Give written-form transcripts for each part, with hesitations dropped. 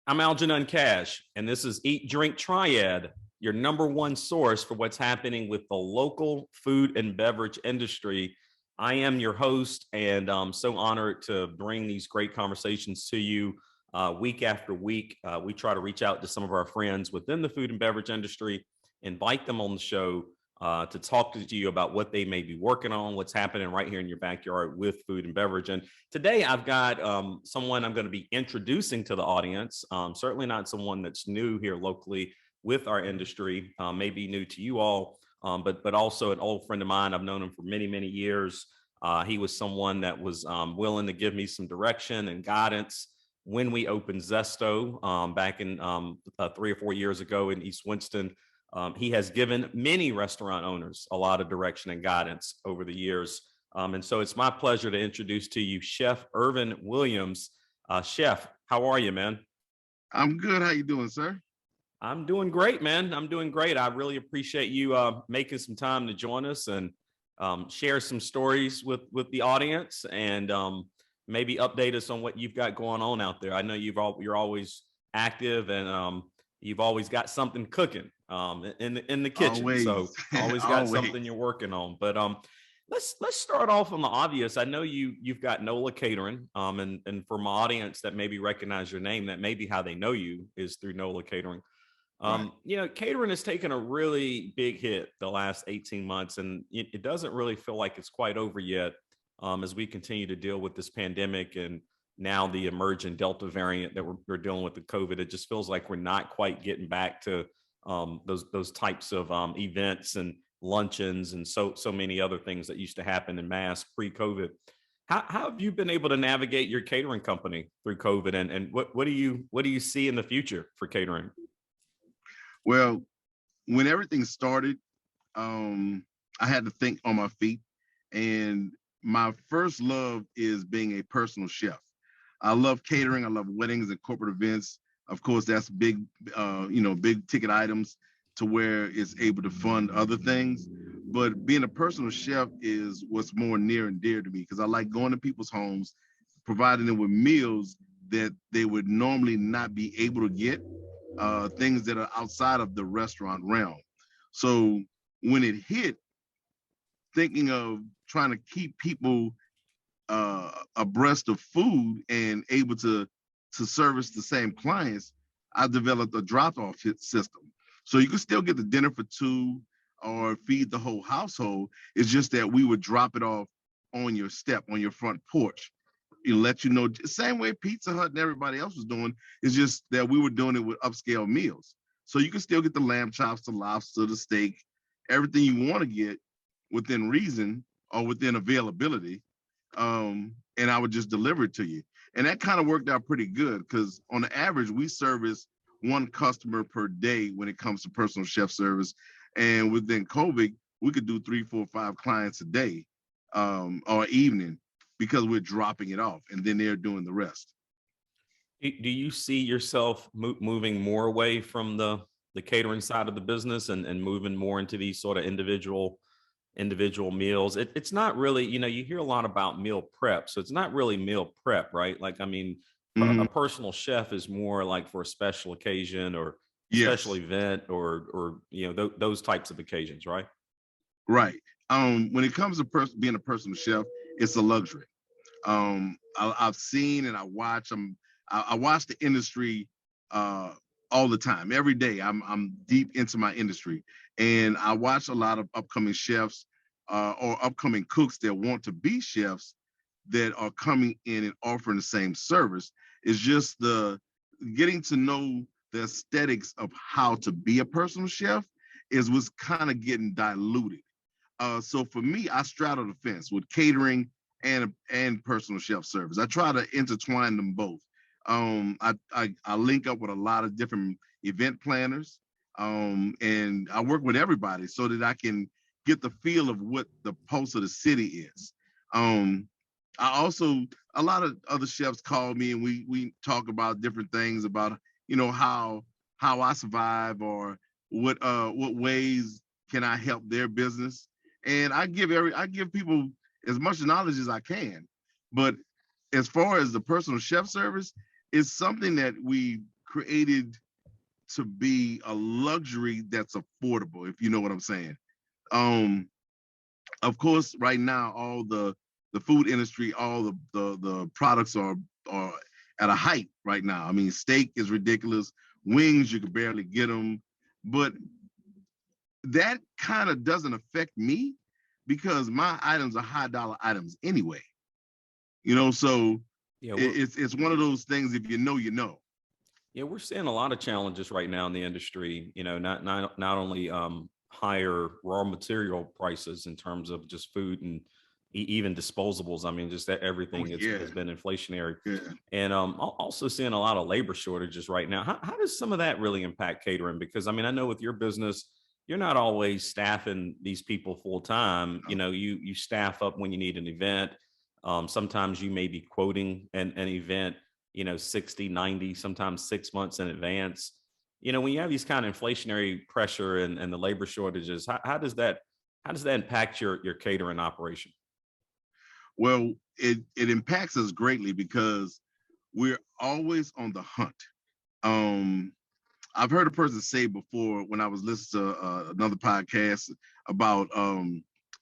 I'm Algernon Cash, and this is Eat, Drink Triad, your number one source for what's happening with the local food and beverage industry. I am your host, and I'm so honored to bring these great conversations to you week after week. We try to reach out to some of our friends within the food and beverage industry, invite them on the show to talk to you about what they may be working on, what's happening right here in your backyard with food and beverage. And today I've got someone I'm going to be introducing to the audience, certainly not someone that's new here locally with our industry, maybe new to you all, but also an old friend of mine. I've known him for many, many years. He was someone that was willing to give me some direction and guidance when we opened Zesto back in 3 or 4 years ago in East Winston. He has given many restaurant owners a lot of direction and guidance over the years. And so it's my pleasure to introduce to you Chef Irvin Williams. Chef, how are you, man? I'm good. How you doing, sir? I'm doing great, man. I'm doing great. I really appreciate you making some time to join us and share some stories with the audience and maybe update us on what you've got going on out there. I know you're always active and you've always got something cooking in the kitchen. Always. So always got something you're working on. But let's start off on the obvious. I know you've got Nola Catering. And for my audience that maybe recognize your name, that may be how they know you is through Nola Catering. Right. You know, catering has taken a really big hit the last 18 months, and it doesn't really feel like it's quite over yet as we continue to deal with this pandemic and now the emerging Delta variant that we're dealing with the COVID. It just feels like we're not quite getting back to those types of events and luncheons and so many other things that used to happen in mass pre-COVID. How have you been able to navigate your catering company through COVID, and what do you see in the future for catering? Well, when everything started, I had to think on my feet, and my first love is being a personal chef. I love catering. I love weddings and corporate events. Of course, that's big, big ticket items to where it's able to fund other things. But being a personal chef is what's more near and dear to me because I like going to people's homes, providing them with meals that they would normally not be able to get, things that are outside of the restaurant realm. So when it hit, thinking of trying to keep people abreast of food and able to service the same clients, I developed a drop-off system. So you can still get the dinner for two or feed the whole household. It's just that we would drop it off on your step, on your front porch. You let you know, same way Pizza Hut and everybody else was doing, it's just that we were doing it with upscale meals. So you can still get the lamb chops, the lobster, the steak, everything you want to get within reason or within availability. And I would just deliver it to you. And that kind of worked out pretty good because on the average, we service one customer per day when it comes to personal chef service. And within COVID, we could do 3, 4, 5 clients a day or evening because we're dropping it off and then they're doing the rest. Do you see yourself moving more away from the catering side of the business and moving more into these sort of individual meals? It's not really, you hear a lot about meal prep, so it's not really meal prep, right? Like, I mean, a personal chef is more like for a special occasion or special event or those types of occasions, right? Right. When it comes to being a personal chef, it's a luxury. I've seen and I watch the industry all the time. Every day I'm deep into my industry, and I watch a lot of upcoming chefs or upcoming cooks that want to be chefs that are coming in and offering the same service. It's just the getting to know the aesthetics of how to be a personal chef is what's kind of getting diluted. So for me, I straddle the fence with catering and personal chef service. I try to intertwine them both. I link up with a lot of different event planners, and I work with everybody so that I can get the feel of what the pulse of the city is. I also, a lot of other chefs call me and we talk about different things about, how I survive or what ways can I help their business. And I give people as much knowledge as I can. But as far as the personal chef service, it's something that we created to be a luxury that's affordable, if you know what I'm saying. Of course, right now, all the food industry, all the products are at a height right now. I mean, steak is ridiculous. Wings, you can barely get them. But that kind of doesn't affect me because my items are high dollar items anyway. So Yeah, it's one of those things. If you know, you know. yeah, we're seeing a lot of challenges right now in the industry. Not only higher raw material prices in terms of just food and even disposables. I mean, just that everything has been inflationary, and also seeing a lot of labor shortages right now. How does some of that really impact catering? Because I mean, I know with your business, you're not always staffing these people full time. You staff up when you need an event. Sometimes you may be quoting an event 60, 90, sometimes 6 months in advance. When you have these kind of inflationary pressure and the labor shortages, how does that impact your catering operation? Well, it impacts us greatly because we're always on the hunt. I've heard a person say before when I was listening to another podcast about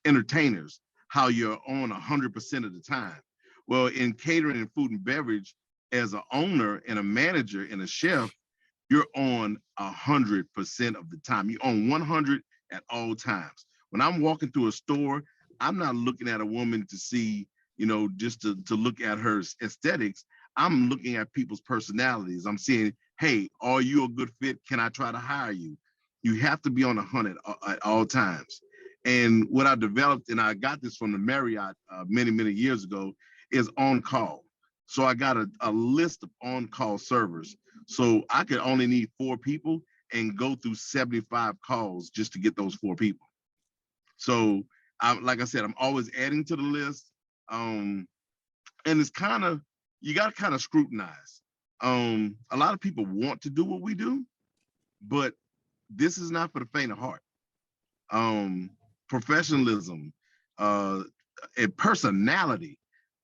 entertainers, how you're on 100% of the time. Well, in catering and food and beverage, as an owner and a manager and a chef, you're on 100% of the time. You're on 100 at all times. When I'm walking through a store, I'm not looking at a woman to see, just to look at her aesthetics. I'm looking at people's personalities. I'm saying, hey, are you a good fit? Can I try to hire you? You have to be on the hunt at all times. And what I developed, and I got this from the Marriott many, many years ago, is on call. So I got a list of on-call servers. So I could only need 4 people and go through 75 calls just to get those 4 people. So like I said, I'm always adding to the list. And it's you got to kind of scrutinize. A lot of people want to do what we do, but this is not for the faint of heart. Professionalism, and personality,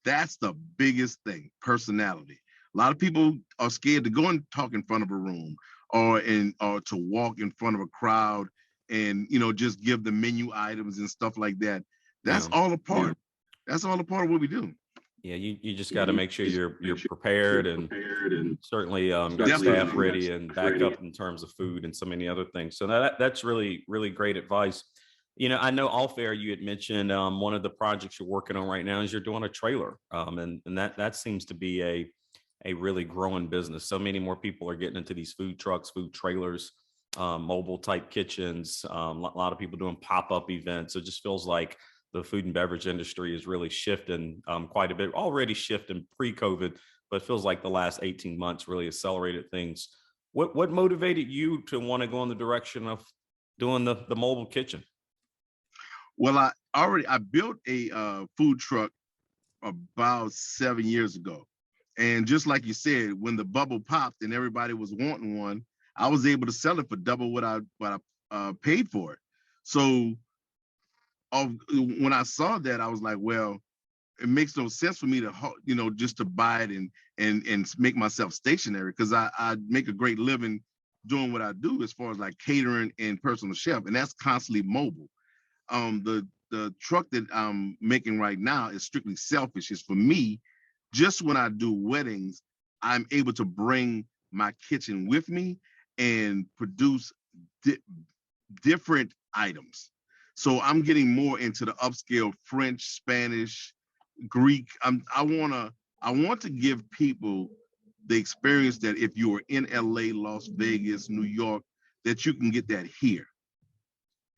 that's the biggest thing, personality. A lot of people are scared to go and talk in front of a room or to walk in front of a crowd and, just give the menu items and stuff like that. That's all a part. Yeah. That's all a part of what we do. Yeah, you just got to make sure you're prepared and certainly got staff ready and back up in terms of food and so many other things. So that's really, really great advice. I know off air you had mentioned one of the projects you're working on right now is you're doing a trailer, and that seems to be a really growing business. So many more people are getting into these food trucks, food trailers, mobile type kitchens. A lot of people doing pop-up events. So it just feels like the food and beverage industry is really shifting quite a bit, already shifting pre-COVID, but feels like the last 18 months really accelerated things. What motivated you to want to go in the direction of doing the mobile kitchen? Well, I built a food truck about 7 years ago. And just like you said, when the bubble popped and everybody was wanting one, I was able to sell it for double what I paid for it. So when I saw that, I was like, well, it makes no sense for me to, just to buy it and make myself stationary, because I make a great living doing what I do as far as like catering and personal chef, and that's constantly mobile. The truck that I'm making right now is strictly selfish. It's for me. Just when I do weddings, I'm able to bring my kitchen with me and produce different items. So I'm getting more into the upscale French, Spanish, Greek. I want to give people the experience that if you are in LA, Las Vegas, New York, that you can get that here.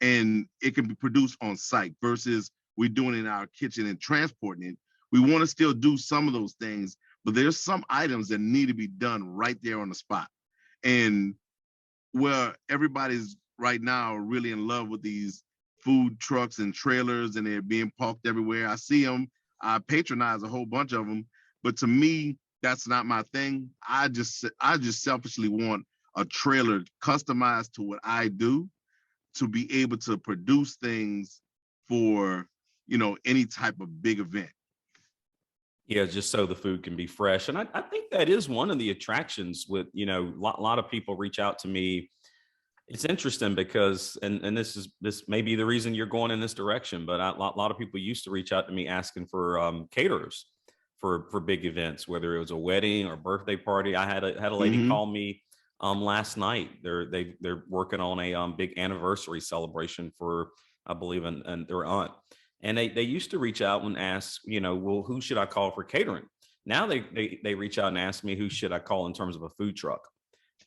And it can be produced on site versus we're doing it in our kitchen and transporting it. We want to still do some of those things, but there's some items that need to be done right there on the spot. And where everybody's right now really in love with these food trucks and trailers, and they're being parked everywhere. I see them. I patronize a whole bunch of them, but to me, that's not my thing. I just selfishly want a trailer customized to what I do, to be able to produce things for, any type of big event. Yeah, just so the food can be fresh. And I think that is one of the attractions with, a lot of people reach out to me. It's interesting because, and this may be the reason you're going in this direction, but a lot of people used to reach out to me asking for caterers for big events, whether it was a wedding or birthday party. I had a lady Mm-hmm. call me last night. They're working on a big anniversary celebration for, I believe, and their aunt, and they used to reach out and ask, well, who should I call for catering? Now they reach out and ask me, who should I call in terms of a food truck?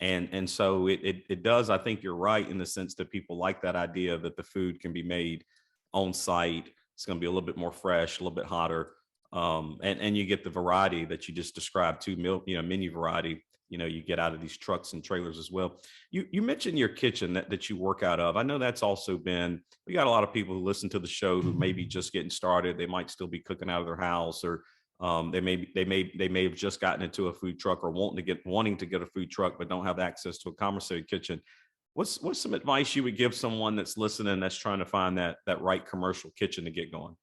And so it does. I think you're right in the sense that people like that idea that the food can be made on site. It's going to be a little bit more fresh, a little bit hotter, and you get the variety that you just described too. Menu variety. You get out of these trucks and trailers as well. You mentioned your kitchen that you work out of. I know that's also been. We got a lot of people who listen to the show who may be just getting started. They might still be cooking out of their house, or they may have just gotten into a food truck or wanting to get a food truck but don't have access to a commissary kitchen. What's some advice you would give someone that's listening that's trying to find that right commercial kitchen to get going?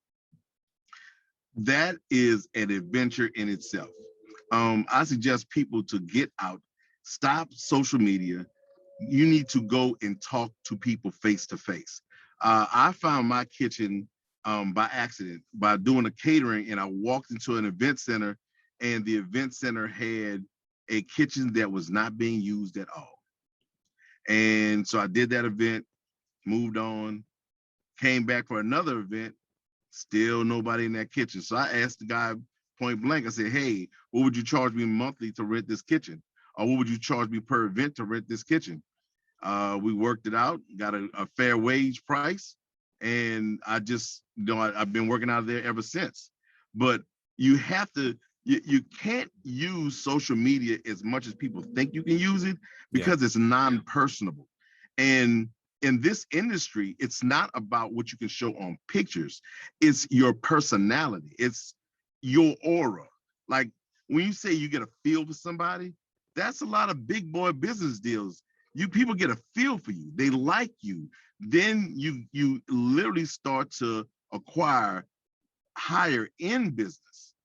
That is an adventure in itself. I suggest people to get out, stop social media. You need to go and talk to people face to face. I found my kitchen by accident by doing a catering, and I walked into an event center, and the event center had a kitchen that was not being used at all. And so I did that event, moved on, came back for another event, still nobody in that kitchen. So I asked the guy point blank, I said, hey, what would you charge me monthly to rent this kitchen? Or what would you charge me per event to rent this kitchen? We worked it out, got a fair wage price. And I just, I've been working out of there ever since. But you have to, you can't use social media as much as people think you can use it because it's non-personable. And in this industry, it's not about what you can show on pictures. It's your personality. It's your aura. Like when you say you get a feel for somebody, that's a lot of big boy business deals. People get a feel for you. They like you. Then you literally start to acquire higher end business.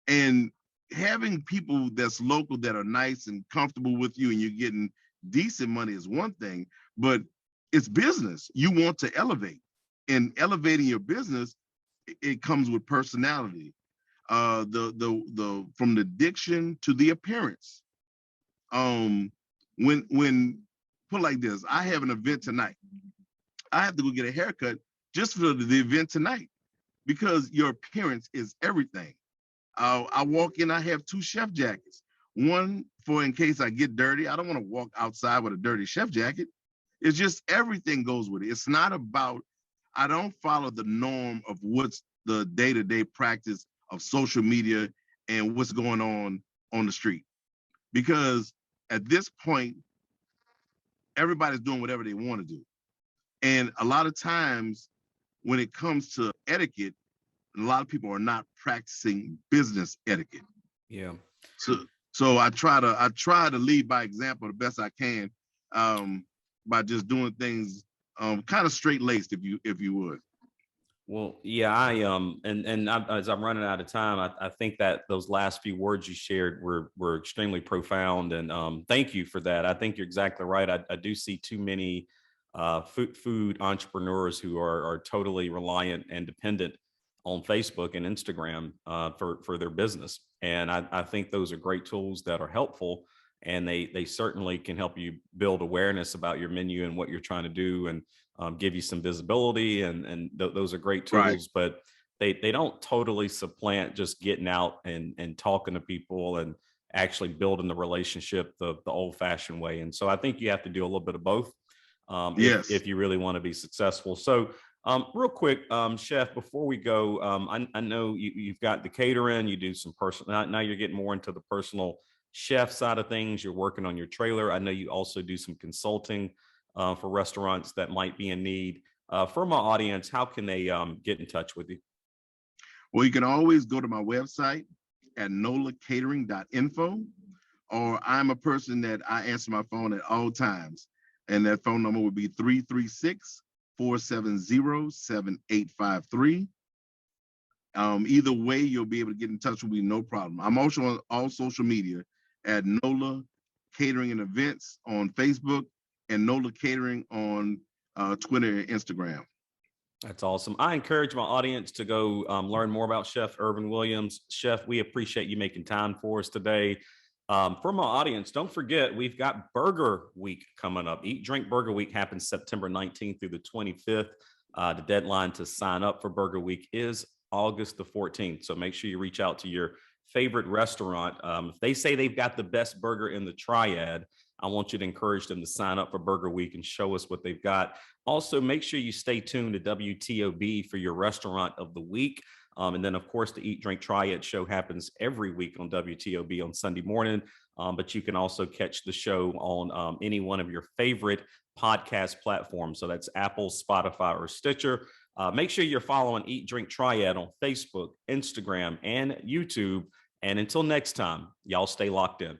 And having people that's local that are nice and comfortable with you and you're getting decent money is one thing, but it's business. You want to elevate. And elevating your business, it comes with personality. The from the diction to the appearance. When put like this, I have an event tonight. I have to go get a haircut just for the event tonight because your appearance is everything. I walk in, I have 2 chef jackets. One for in case I get dirty. I don't want to walk outside with a dirty chef jacket. It's just everything goes with it. It's not about, I don't follow the norm of what's the day-to-day practice of social media and what's going on the street. Because at this point, everybody's doing whatever they want to do. And a lot of times when it comes to etiquette, a lot of people are not practicing business etiquette. Yeah. So I try to lead by example the best I can, by just doing things kind of straight laced, if you would. Well, yeah, as I'm running out of time, I think that those last few words you shared were extremely profound, and thank you for that. I think you're exactly right. I do see too many food entrepreneurs who are totally reliant and dependent on Facebook and Instagram for their business, and I think those are great tools that are helpful, and they certainly can help you build awareness about your menu and what you're trying to do, and give you some visibility, and those are great tools, Right. but they don't totally supplant just getting out and talking to people and actually building the relationship the old fashioned way. And so I think you have to do a little bit of both Yes. if you really want to be successful. So real quick, Chef, before we go, I know you've got the catering, you do some personal, now you're getting more into the personal chef side of things. You're working on your trailer. I know you also do some consulting for restaurants that might be in need. For my audience, how can they get in touch with you? Well, you can always go to my website at nolacatering.info, or I'm a person that I answer my phone at all times. And that phone number would be 336-470-7853. Either way, you'll be able to get in touch with me, no problem. I'm also on all social media at Nola Catering and Events on Facebook and Nola Catering on Twitter and Instagram. That's awesome. I encourage my audience to go learn more about Chef Irvin Williams. Chef, we appreciate you making time for us today. For my audience, don't forget, we've got Burger Week coming up. Eat, Drink Burger Week happens September 19th through the 25th. The deadline to sign up for Burger Week is August the 14th. So make sure you reach out to your favorite restaurant. If they say they've got the best burger in the Triad, I want you to encourage them to sign up for Burger Week and show us what they've got. Also, make sure you stay tuned to WTOB for your restaurant of the week. And then, of course, the Eat, Drink, Triad show happens every week on WTOB on Sunday morning. But you can also catch the show on any one of your favorite podcast platforms. So that's Apple, Spotify, or Stitcher. Make sure you're following Eat, Drink, Triad on Facebook, Instagram, and YouTube. And until next time, y'all stay locked in.